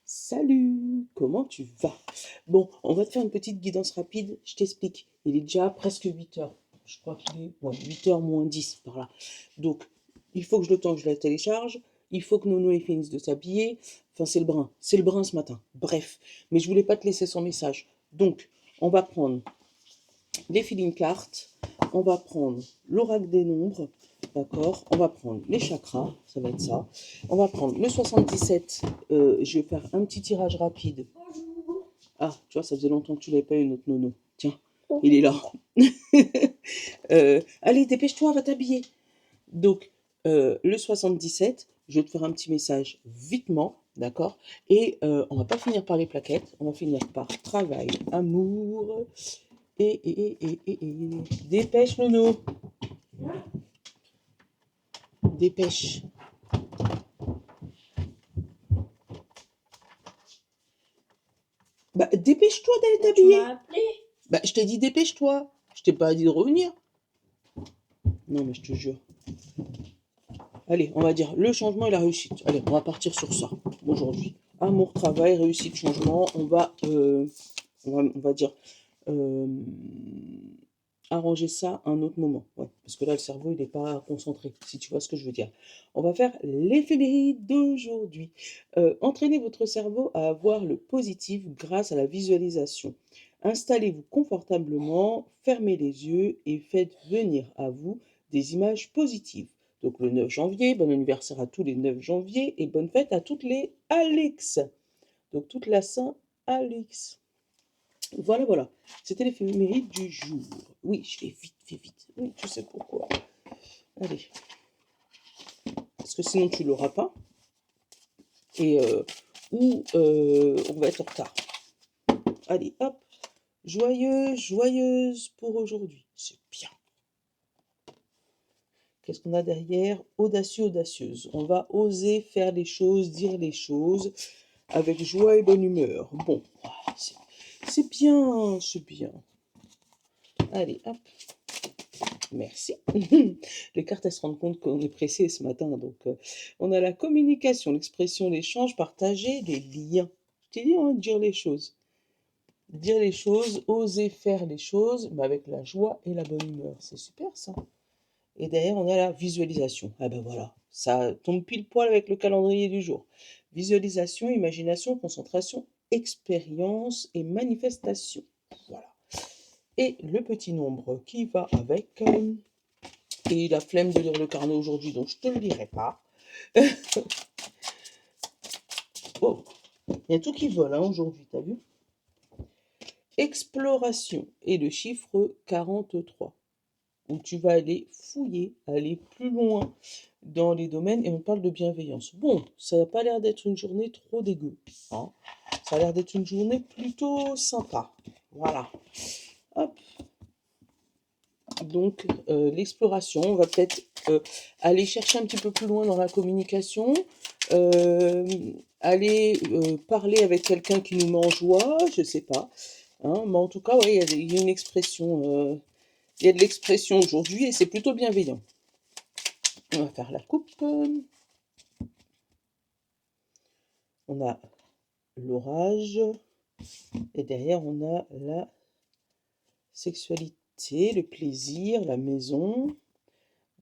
Salut, comment tu vas? Bon, on va te faire une petite guidance rapide, je t'explique. Il est déjà presque 8 heures. Je crois qu'il est 8 heures moins 10 par là. Donc, il faut que je le temps que je la télécharge. Il faut que Nono il finisse de s'habiller. Enfin, c'est le brun. C'est le brun ce matin. Bref. Mais je voulais pas te laisser son message. Donc, on va prendre les feeling cards, on va prendre l'oracle des nombres, d'accord? On va prendre les chakras, ça va être ça. On va prendre le 77, je vais faire un petit tirage rapide. Ah, tu vois, ça faisait longtemps que tu l'avais pas eu, notre nono. Tiens, il est là. Allez, dépêche-toi, va t'habiller. Donc, le 77, je vais te faire un petit message vitement, d'accord? Et on va pas finir par les plaquettes, on va finir par travail, amour, et. Dépêche, Nono. Dépêche. Bah, dépêche-toi d'aller t'habiller. Bah, je t'ai dit dépêche-toi. Je t'ai pas dit de revenir. Non, mais je te jure. Allez, on va dire le changement et la réussite. Allez, on va partir sur ça aujourd'hui. Amour, travail, réussite, changement. On va dire euh, arranger ça à un autre moment. Ouais, parce que là, le cerveau, il n'est pas concentré, si tu vois ce que je veux dire. On va faire l'éphéméride d'aujourd'hui. Entraînez votre cerveau à avoir le positif grâce à la visualisation. Installez-vous confortablement, fermez les yeux et faites venir à vous des images positives. Donc le 9 janvier, bon anniversaire à tous les 9 janvier et bonne fête à toutes les Alix. Donc toute la Saint-Alix. Voilà, voilà. C'était l'éphéméride du jour. Oui, je fais vite, fais vite. Oui, tu sais pourquoi. Allez. Parce que sinon, tu l'auras pas. Et on va être en retard. Allez, hop. Joyeuse, joyeuse pour aujourd'hui. C'est bien. Qu'est-ce qu'on a derrière? Audacieux, audacieuse. On va oser faire les choses, dire les choses avec joie et bonne humeur. Bon, c'est bien, c'est bien. Allez, hop. Merci. Les cartes, elles se rendent compte qu'on est pressé ce matin. Donc, on a la communication, l'expression, l'échange, partager, les liens. Je t'ai dit, hein, dire les choses. Dire les choses, oser faire les choses, mais avec la joie et la bonne humeur. C'est super, ça. Et derrière, on a la visualisation. Ah ben voilà, ça tombe pile poil avec le calendrier du jour. Visualisation, imagination, concentration, expérience et manifestation. Voilà. Et le petit nombre qui va avec. Et la flemme de lire le carnet aujourd'hui, donc je te le lirai pas. Oh, il y a tout qui vole hein, aujourd'hui, t'as vu? Exploration et le chiffre 43, où tu vas aller fouiller, aller plus loin dans les domaines, et on parle de bienveillance. Bon, ça n'a pas l'air d'être une journée trop dégueu. Hein, ça a l'air d'être une journée plutôt sympa. Voilà. Hop. Donc, l'exploration, on va peut-être aller chercher un petit peu plus loin dans la communication, aller parler avec quelqu'un qui nous met en joie, je sais pas. Hein, mais en tout cas, ouais, il y a une expression, il y a de l'expression aujourd'hui et c'est plutôt bienveillant. On va faire la coupe. On a l'orage et derrière on a la sexualité, le plaisir, la maison.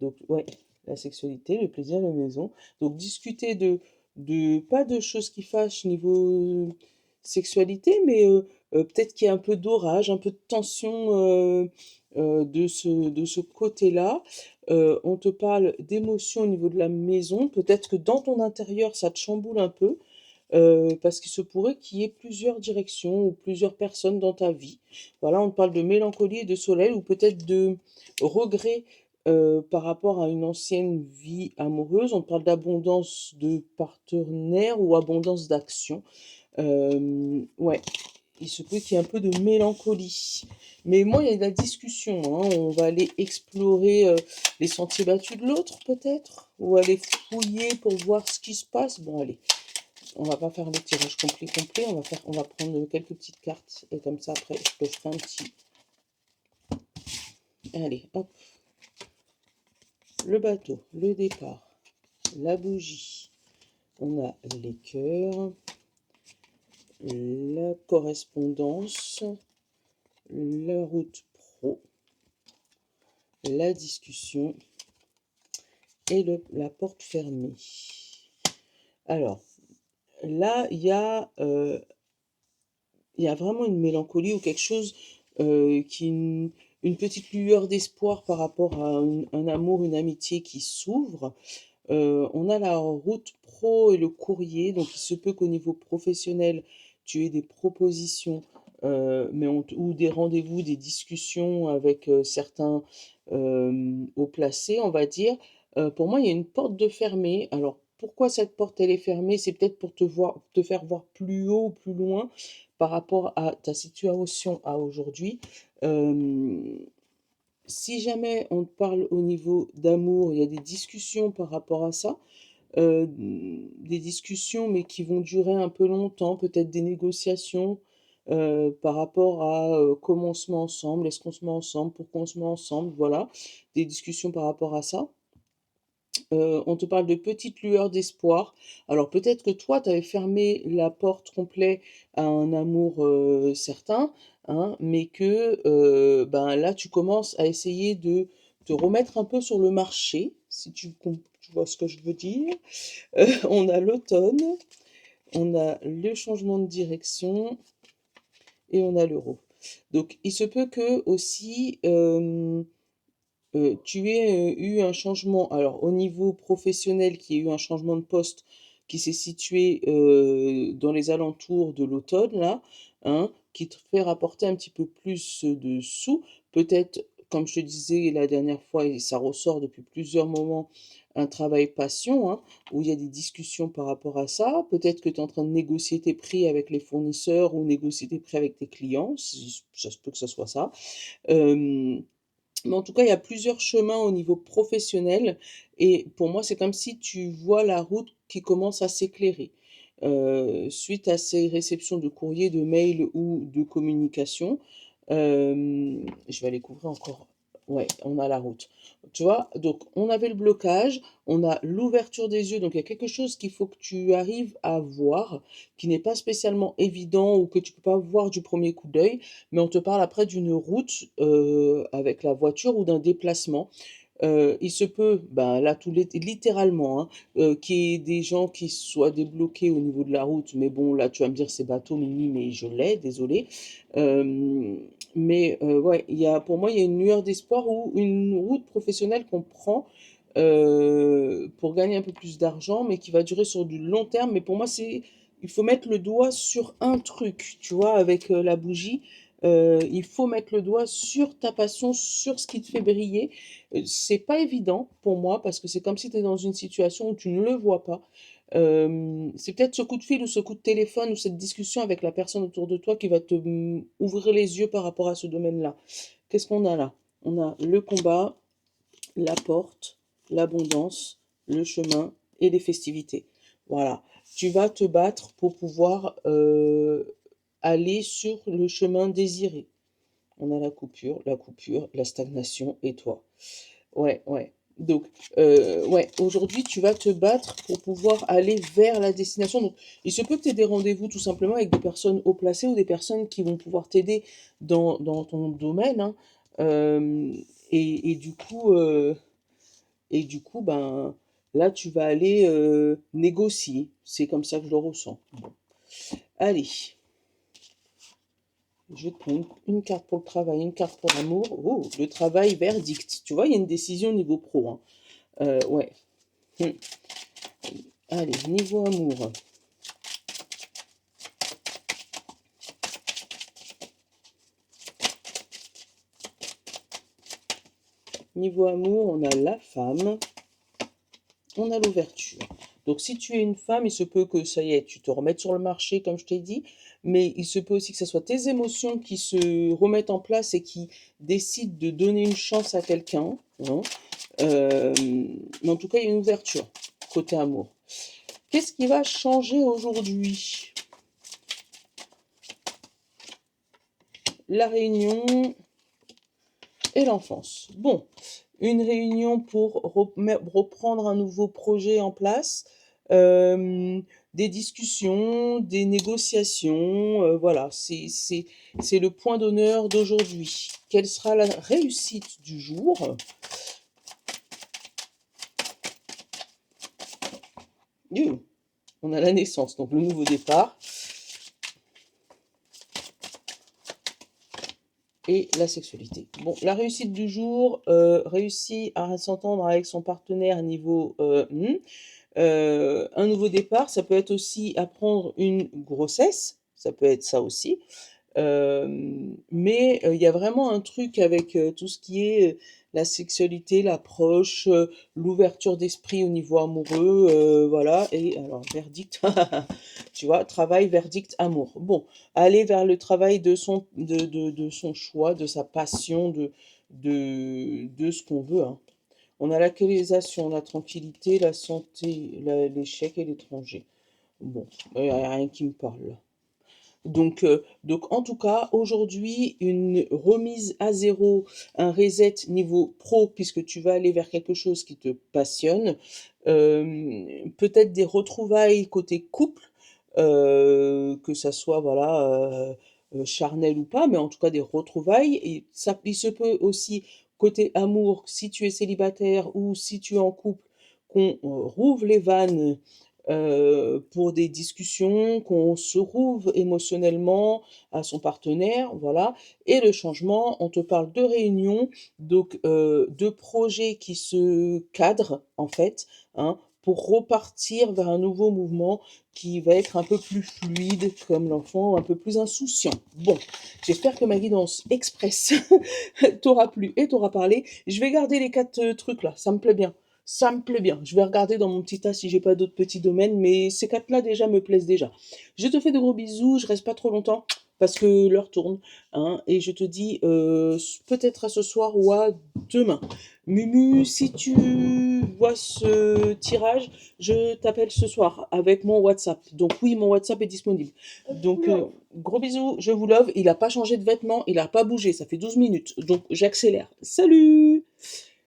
Donc, ouais, la sexualité, le plaisir, la maison. Donc, discuter de pas de choses qui fâchent niveau sexualité, mais peut-être qu'il y a un peu d'orage, un peu de tension de ce côté-là. On te parle d'émotions au niveau de la maison. Peut-être que dans ton intérieur, ça te chamboule un peu. Parce qu'il se pourrait qu'il y ait plusieurs directions ou plusieurs personnes dans ta vie. Voilà, on te parle de mélancolie et de soleil, ou peut-être de regret par rapport à une ancienne vie amoureuse. On te parle d'abondance de partenaires ou abondance d'actions. Ouais, il se peut qu'il y ait un peu de mélancolie. Mais moi, il y a de la discussion. Hein. On va aller explorer les sentiers battus de l'autre, peut-être, ou aller fouiller pour voir ce qui se passe. Bon, allez, on va pas faire le tirage complet. On va prendre quelques petites cartes et comme ça, après, je te ferai un petit. Allez, hop. Le bateau, le départ, la bougie. On a les cœurs, correspondance, la route pro, la discussion et la porte fermée. Alors, là, il y a vraiment une mélancolie ou quelque chose une petite lueur d'espoir par rapport à un amour, une amitié qui s'ouvre. On a la route pro et le courrier, donc il se peut qu'au niveau professionnel, tu aies des propositions, ou des rendez-vous, des discussions avec certains hauts placés, on va dire. Pour moi, il y a une porte de fermée. Alors, pourquoi cette porte elle est fermée? C'est peut-être pour te faire voir plus haut, plus loin par rapport à ta situation à aujourd'hui. Si jamais on te parle au niveau d'amour, il y a des discussions par rapport à ça, des discussions mais qui vont durer un peu longtemps, peut-être des négociations par rapport à comment on se met ensemble, est-ce qu'on se met ensemble, pourquoi on se met ensemble, voilà, des discussions par rapport à ça. On te parle de petites lueurs d'espoir. Alors peut-être que toi, tu avais fermé la porte complète à un amour certain, hein, mais que ben, là, tu commences à essayer de te remettre un peu sur le marché, si tu vois ce que je veux dire. On a l'automne, on a le changement de direction et on a l'euro. Donc il se peut que aussi tu aies eu un changement, alors au niveau professionnel, qu'il y ait eu un changement de poste qui s'est situé dans les alentours de l'automne, là, hein, qui te fait rapporter un petit peu plus de sous. Peut-être, comme je te disais la dernière fois, et ça ressort depuis plusieurs moments, un travail passion, hein, où il y a des discussions par rapport à ça. Peut-être que tu es en train de négocier tes prix avec les fournisseurs ou négocier tes prix avec tes clients. Ça se peut que ce soit ça. Euh, mais en tout cas, il y a plusieurs chemins au niveau professionnel et pour moi, c'est comme si tu vois la route qui commence à s'éclairer. Suite à ces réceptions de courriers, de mails ou de communications, je vais aller couvrir encore. Ouais, on a la route. Tu vois, donc on avait le blocage, on a l'ouverture des yeux, donc il y a quelque chose qu'il faut que tu arrives à voir, qui n'est pas spécialement évident ou que tu peux pas voir du premier coup d'œil, mais on te parle après d'une route avec la voiture ou d'un déplacement. Il se peut, ben là, littéralement, hein, qu'il y ait des gens qui soient débloqués au niveau de la route, mais bon, là, tu vas me dire, c'est bateau, Mimi, mais je l'ai, désolé. Mais ouais, pour moi, il y a une lueur d'espoir ou une route professionnelle qu'on prend pour gagner un peu plus d'argent, mais qui va durer sur du long terme. Mais pour moi, il faut mettre le doigt sur un truc, tu vois, avec la bougie. Il faut mettre le doigt sur ta passion, sur ce qui te fait briller. C'est pas évident pour moi parce que c'est comme si tu es dans une situation où tu ne le vois pas. C'est peut-être ce coup de fil ou ce coup de téléphone ou cette discussion avec la personne autour de toi qui va te ouvrir les yeux par rapport à ce domaine-là. Qu'est-ce qu'on a là? On a le combat, la porte, l'abondance, le chemin et les festivités. Voilà. Tu vas te battre pour pouvoir aller sur le chemin désiré. On a la coupure, la stagnation et toi. Ouais, ouais. Donc, ouais, aujourd'hui, tu vas te battre pour pouvoir aller vers la destination. Donc, il se peut que tu aies des rendez-vous tout simplement avec des personnes haut placées ou des personnes qui vont pouvoir t'aider dans ton domaine, hein. Euh, et du coup, ben, là, tu vas aller négocier. C'est comme ça que je le ressens. Bon. Allez, je vais te prendre une carte pour le travail, une carte pour l'amour. Oh, le travail, verdict. Tu vois, il y a une décision au niveau pro, hein. Ouais. Allez, niveau amour. Niveau amour, on a la femme, on a l'ouverture. Donc si tu es une femme, il se peut que ça y est, tu te remettes sur le marché, comme je t'ai dit, mais il se peut aussi que ce soit tes émotions qui se remettent en place et qui décident de donner une chance à quelqu'un, hein. Mais en tout cas, il y a une ouverture côté amour. Qu'est-ce qui va changer aujourd'hui? La réunion et l'enfance. Bon, une réunion pour reprendre un nouveau projet en place. des discussions, des négociations, voilà, c'est le point d'honneur d'aujourd'hui. Quelle sera la réussite du jour? On a la naissance, donc le nouveau départ. Et la sexualité. Bon, la réussite du jour, réussit à s'entendre avec son partenaire niveau un nouveau départ, ça peut être aussi apprendre une grossesse, ça peut être ça aussi. Mais il y a vraiment un truc avec tout ce qui est la sexualité, l'approche, l'ouverture d'esprit au niveau amoureux, voilà. Et alors, verdict, tu vois, travail, verdict, amour. Bon, aller vers le travail de son choix, de sa passion, de ce qu'on veut, hein. On a la localisation, la tranquillité, la santé, l'échec et l'étranger. Bon, il n'y a rien qui me parle là. Donc en tout cas, aujourd'hui, une remise à zéro, un reset niveau pro, puisque tu vas aller vers quelque chose qui te passionne, peut-être des retrouvailles côté couple, que ça soit voilà, charnel ou pas, mais en tout cas des retrouvailles. Et ça, il se peut aussi côté amour, si tu es célibataire ou si tu es en couple, qu'on rouvre les vannes pour des discussions, qu'on se rouvre émotionnellement à son partenaire, voilà. Et le changement, on te parle de réunions, donc de projets qui se cadrent en fait, hein, pour repartir vers un nouveau mouvement qui va être un peu plus fluide, comme l'enfant, un peu plus insouciant. Bon, j'espère que ma guidance express t'aura plu et t'aura parlé. Je vais garder les 4 trucs là, ça me plaît bien. Ça me plaît bien. Je vais regarder dans mon petit tas si j'ai pas d'autres petits domaines, mais ces 4 là déjà me plaisent déjà. Je te fais de gros bisous, je reste pas trop longtemps parce que l'heure tourne, hein, et je te dis peut-être à ce soir ou à demain. Mumu, si tu vois ce tirage, je t'appelle ce soir avec mon WhatsApp. Donc oui, mon WhatsApp est disponible. Donc gros bisous, je vous love. Il a pas changé de vêtements, il a pas bougé, ça fait 12 minutes. Donc j'accélère. Salut!